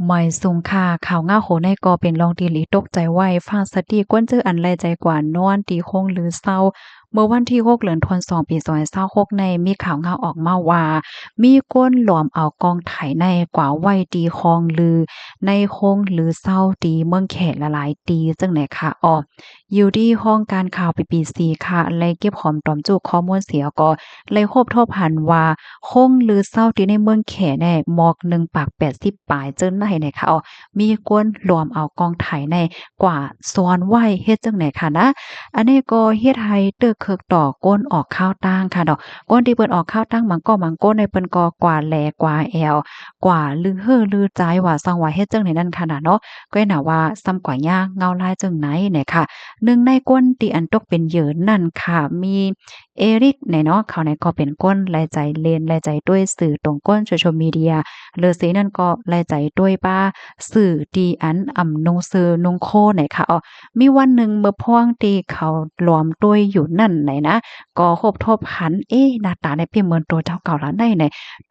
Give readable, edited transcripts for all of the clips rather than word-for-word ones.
หมอยสูงค่ะข่าวง่าโหในก็เป็นรองตีหลีตกใจไว้ฟาสตีกวนเจออันไรใจกว่านอนตีคงหรือเศร้าเมื่อวันที่6เดือนธันวาคมปี2026ในมีข่าวง่าออกมาว่ามีก้นหลอมเอากองไถในกว่าไว้ตีคองลือในคงหรือเศร้าตีเมืองเขตละหลายตีจังไหนค่ะอยู่ที่ห้องการข่าว BBC ค่ะเลยเก็บหอมตอมจุข้อมูลเสียก็เลยคบทบหันว่าคงหรือเศร้าที่ในเมืองแขแน่หมอก1ปาก80ปลายเจิ้นไหนเนี่ยค่ะมีกวนรวมเอากองไถในกว่าซ้อนไว้เฮ็ดจังไหนค่ะนะอันนี้ก็เฮ็ดให้เตึกเคิกต่อก้นออกข้าวตั้งค่ะดอกก้นที่เปิ้นออกข้าวตั้งบางก้นในเปิ้นก็กว่าแลกว่าแอวกว่าลือเฮ่อลือใจว่าซังว่าเฮ็ดจังไหนนั่นค่ะเนาะก็น่ะว่าซ้ำกว่าย่างเงาลายจังไหนเนี่ยค่ะหนึ่งในก้นที่อันตกเป็นเหยื่อนั่นค่ะมีเอริกเนี่ยเนาะเขาเนี่ยก็เป็นก้นรายใจเลนรายใจด้วยสื่อตรงก้น social media เลอเสนั่นก็รายใจด้วยป้าสื่อดีอันนงซือนงโคไหนค่ะมีวันหนึ่งเมื่อพ่วงตีเขารวมด้วยอยู่นั่นไหนนะก็คบทบหันหน้าตาในเปี่ยมเหมือนตัวเจ้าเก่าล้านได้ไหน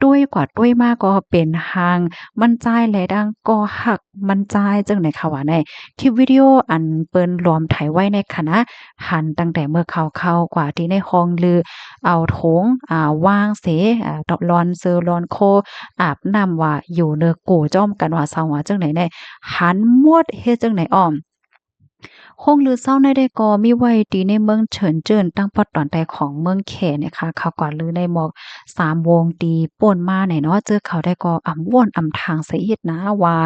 ด้วยกว่าด้วยมากก็เป็นหางมันจ่ายแลดังก็หักมันจ่ายจังไหนค่ะว่าในคลิปวิดีโออันเปิ้นรวมไถไว้ในคณะหันตั้งแต่เมื่อเขาเข้ากว่าที่ในคองลือเอาโถงวางเสดอกลอนเซอลอนโคอาบน้ำว่าอยู่เนอกูจ้อมกันว่าซาว่าจังไหนได้หันหมดเฮ็ดจังไหนคงลือเศร้าในได้ก็มีไว้ดีในเมืองเฉินเจิ้นตั้งปอดตอนใดของเมืองแขเนี่ยค่ะเขาก็ลือในหมอก3วงตีป่นมาไหนเนาะเจอเขาได้ก็ว่วนทางเสียอีกนะว่า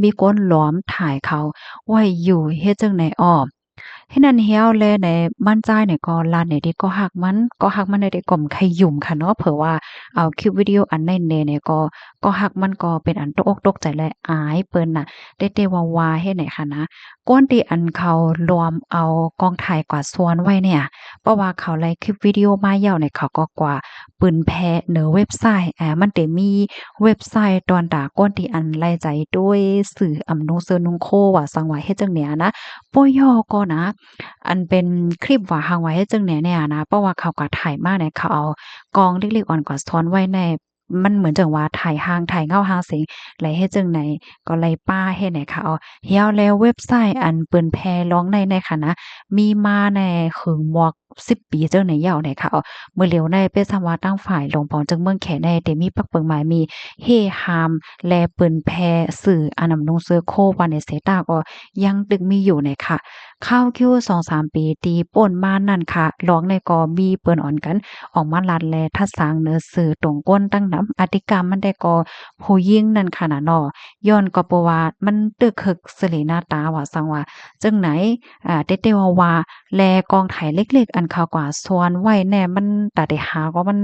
มีคนหลอมถ่ายเขาไว้อยู่เฮ็ดจังไหนให้นั่นเหี่ยวแลในมั่นใจเนี่ยก็ลานไหนดีก็ฮักมันได้ก่อมไขยุ่มค่ะเนาะเผื่อว่าเอาคลิปวิดีโออันในเนเนี่ยก็ฮักมันก็เป็นอันตกอกตกใจและอายเปิ้นน่ะได้แต่ว่าเฮ็ดไหนค่ะนะก้นที่อันเขารวมเอากองถ่ายกว่าส่วนไว้เนี่ยเพราะว่าเขาไลฟ์คลิปวิดีโอมายาวเนี่ยเขาก็กว่าปืนแพ้เหนือเว็บไซต์มันได้มีเว็บไซต์ตอนดาก้นที่อันไล่ใจด้วยสื่อนุเซอนุงโคว่าสังว่าเฮ็ดจังเนี่ยนะป้อย่อก็นะ อันเป็นคลิปว่าหางไว้ให้จึงเนี่ยนะเพราะว่าเขาก็ถ่ายมาเนี่ยเขาเอากองเล็กๆอ่อนกว่าซ้อนไว้ในมันเหมือนจังว่าถ่ายห่างถ่ายเงาห่างเสียงไหลเฮ็ดจังไหนก็ไลป้าเฮ็ดไหนค่ะเหี่ยวแล้วเว็บไซต์อันเปิ้นแพร่ร้องในค่ะนะมีมาในขึงหมวก10ปีจังไหนยาวไหนค่ะมื้อเหลียวในเป็นสว่าตั้งฝ่ายลงปองจังเมืองแขในแต่มีปักเปิงหมายมีเฮฮามและเปิ้นแพร่สื่ออันนำนุงเสือโคว่าในเสตาก็ยังดึกมีอยู่ในค่ะ ข้าวคิว2-3ปีตีป่นมานั่นค่ะร้องในก็มีเปิ้นอ่อนกันออกมาลัดแลทัดสางเนื้อสื่อตรงก้นตั้งนำอธิกรรมมันได้ก็ผู้ยิ่งนั่นค่ะน่ะเนาะย้อนก็เพราะว่ามันตึกคึกสะเลหน้าตาว่าซังว่าจังไหนเตๆว่าแลกองไถเล็กๆอันเขากว่าส่วนไว้แน่มันตาได้หาก็มัน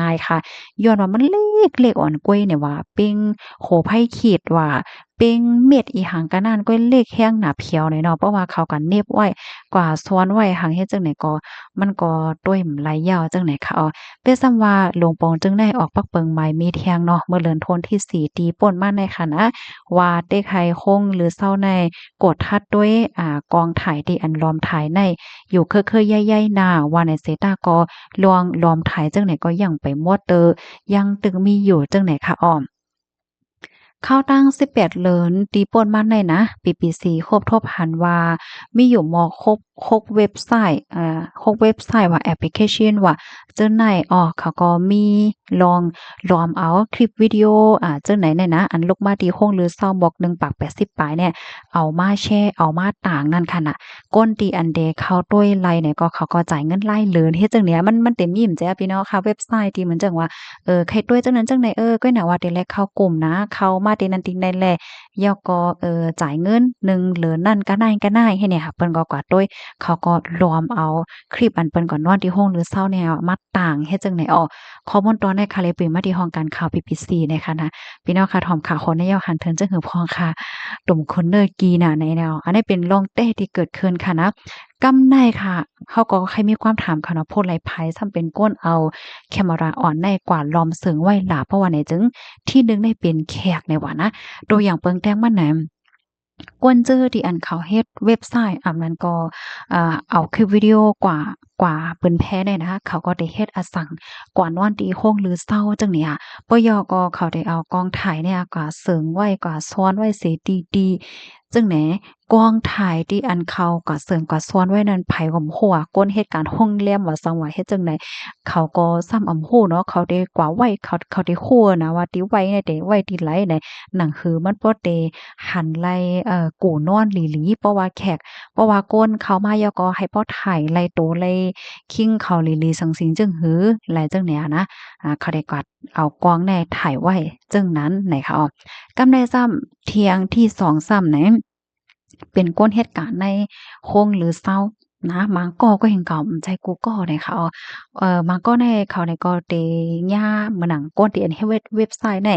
ง่ายค่ะย้อนว่ามันเล็กๆอ่อนกล้วยเนี่ยว่าเป่งโขไผขีดว่า เป็งเม็ดอีหังกะนั่นก็เลขแห้งหนาเพียวหน่อยเนาะเพราะว่าเขาก็เน็บไว้กว่าซ้อนไว้หังเฮ็ดจังไหนก็มันก็ต้วยไหลยาวจังไหนค่ะเป็นส่ำว่าหลวงปองจึงได้ออกปักเปิงใหม่มีแทงเนาะเมื่อเดือนธันที่4ตีป่นมาในค่ะนะว่าเต็กไห้คงหรือเศร้าในกดทัดด้วยกองถ่ายที่อันล้อมถ่ายในอยู่เคยๆใหญ่ๆหน้าว่าในเซตาก็ลวงล้อมถ่ายจังไหนก็ยังไปหมดเด้อยังตึกมีอยู่จังไหนค่ะข้าวตั้ง18เลินตีป่นมันได้นะ BBC ครบทบหันว่ามีอยู่มอครบเว็บไซต์ครบเว็บไซต์ว่าแอปพลิเคชันว่าเจ้าไหนเขาก็มีลองรวมเอาคลิปวิดีโอเจ้าไหนเนี่ยนะอันลูกมาตีโค้งหรือเศร้าบอก1ปาก80ปลายเนี่ยเอามาแชร์เอามาต่างนั่นค่ะน่ะก้นตีอันเดเข้าด้วยไลเนี่ยก็เขาก็จ่ายเงินไล่เลินเฮ็ดจังเนี้ยมันเต็มยิ้มจ้ะพี่น้องค่ะเว็บไซต์ที่เหมือนจังว่า ใครต้วยจังนั้นจังใดก็น่ะว่าแต่แลกเข้ากลุ่มนะเข้ามาแต่นั้นติงได้แลแล้วก็จ่ายเงิน1เหลือนั่นก็ได้ให้เนี่ยค่ะเปิ้นก็กว่าต้วยเขาก็รวมเอาคลิปอันเปิ้นก็นอนที่โรงหรือเช้าเนี่ยมาต่างเฮ็ดจังได๋ข้อมูลตอนในค่ะเลยปืนมาที่ห้องการข่าว BBC นะคะนะพี่น้องค่ะถอมข่าวคนในยาวหันเทิงจังหือพองค่ะตุ่มคนเนอกีน่ะในแนวอันนี้เป็นลองเต้ที่เกิดขึ้นค่ะนะกำในค่ะเขาก็ใครมีความถามค่ะเนาะโพดหลายไผซ้ำเป็นก้นเอาแคมราอ่อนในกว่าลอมเสิงไว้หลาเพราะว่าไหนจึงที่หนึ่งได้เป็นแขกในว่านะตัวอย่างเปิงแต้งมันแหน กวนจื้อที่อันเขาเฮ็ดเว็บไซต์นั้นก็เอาคลิปวิดีโอกว่าเปิ้นแพ้ได้นะคะเขาก็ได้เฮ็ดสั่งกว่านอนตีโค้งหรือเซาจังเนี่ยปยก็เขาได้เอากองถ่ายเนี่ยกว่าเสิร์งไว้กว่าซ้อนไว้เสียดีๆจึงแหนกองถ่ายที่อันเขาก็เสริมก็ซ้อนไว้นั้นไผก็บ่ฮู้อะก้นเหตุการณ์โรงแรมว่าซังว่าเฮ็ดจั่งใดเขาก็ซ้ำฮู้เนาะเขาได้กว่าไว้เขาได้ฮู้อะนะว่าติไว้เนี่ยเดไว้ที่ไหลไหนหนังหือมันบ่ได้หันไลกู่นอนหลีๆเพราะว่าแขกเพราะว่าก้นเขามาย่อก็ให้พอถ่ายไล่โตไล่คิงเขาหลีๆสังสิงจึงหือหลายจังเนี่ยนะเขาได้กัดเอากล้องแน่ถ่ายไว้จึงนั้นไหนคะอ้อกำได้ซ้ำเที่ยงที่2ซ้ำไหนเป็นก้นเหตุการณ์ในโรงหรือเซานะบางก้อก็เห็นเขาใจกูก็ได้ค่ะบางก้อในเขาในก็เตย่าเหมือนหนังก้นที่อันให้เว็บไซต์ใน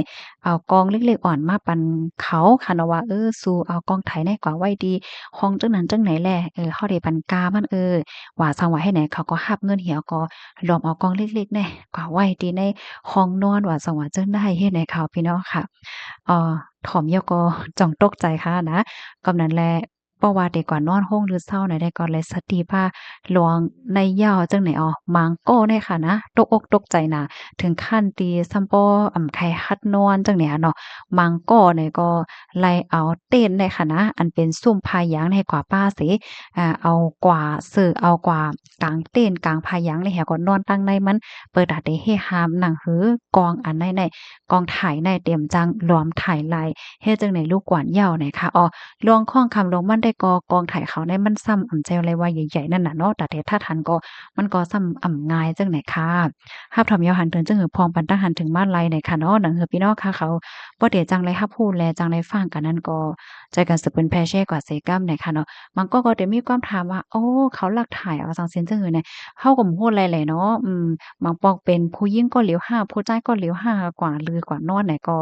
เอากองเล็กๆอ่อนมาปันเขาค่ะเนาะว่าสู่เอากองไถในกว่าไว้ดีห้องจังนั้นจังไหนแหละเฮาได้ปันกามันว่าซังว่าให้ไหนเขาก็รับเงินเหี่ยวก็รวมเอากองเล็กๆแน่กว่าไว้ดีในห้องนอนว่าซังว่าจังได้เฮ็ดให้เขาพี่น้องค่ะถ่อมยก็จ้องตกใจค่ะนะกำนั้นแลเพราะว่าเด็กกว่านอนโรงหรือเซาไหนได้ก่อนเลยสติว่าหลวงในยาวจังไหนมางโก้เนี่ยค่ะนะตกอกตกใจน่ะถึงขั้นตีซัมปอไข่ฮัดนอนจังเนี่ยเนาะมางก้อเนี่ยก็ไล่เอาเต้นได้ค่ะนะอันเป็นซุ่มพายางให้กว่าป้าสิเอากว่าเอากว่ากางเต้นกางพายางเลยแหก็นอนตั้งในมันเปิดดาดได้เฮฮามหนังหือกองอันในกองถ่ายในเตรียมจังรวมถ่ายลายเฮ็ดจังไหนลูกกวนเหย้าไหนคะลองข้องคำลงมันได้กองถ่ายเขาได้มันซ้ำใจอะไรว่าใหญ่ๆนั่นน่ะเนาะแต่ถ้าทันก็มันก็ซ้ำง่ายจังไหนค่ะรับถอมยาวหันถึงจังหือพองปันตาหันถึงมาลัยไหนค่ะเนาะหนังหือพี่น้องค่ะเขาบ่ได้จังไรรับรู้แลจังไรฟังกันนั่นก็ใจกันสืบเป็นแพแช่กว่าเสกำไหนค่ะเนาะมันก็ได้มีความถามว่าโอ้เขาลักถ่ายเอาจังซี้จังหือเนี่ยเฮาก็บ่ฮู้ไรแหละเนาะบางปอกเป็นผู้หญิงก็เหลียวห้าผู้ชายก็เหลียวห้ากว่าลือกว่านอนไหนก็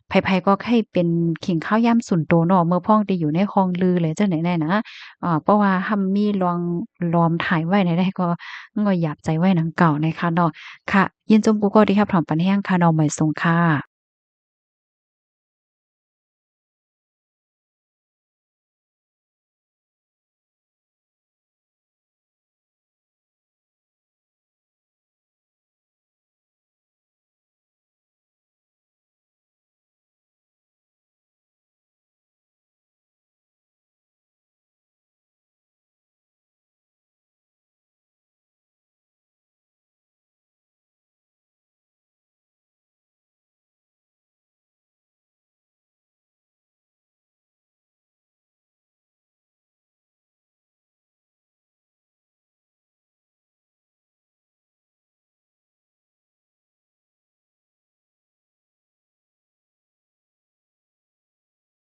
ไผๆก็ใครเป็นขิงข้าวยามสุนโตเนาะเมื่อพ้องได้อยู่ในคลองลือเลยจังไหนแน่นะเพราะว่าหั้นมีลอมถ่ายไว้ไหนได้ก็หยาบใจไว้หนังเก่านะคะเนาะค่ะยินจมกูก็ดีครับถอมปันแห้งค่ะเนาะไม่ทรงค่ะ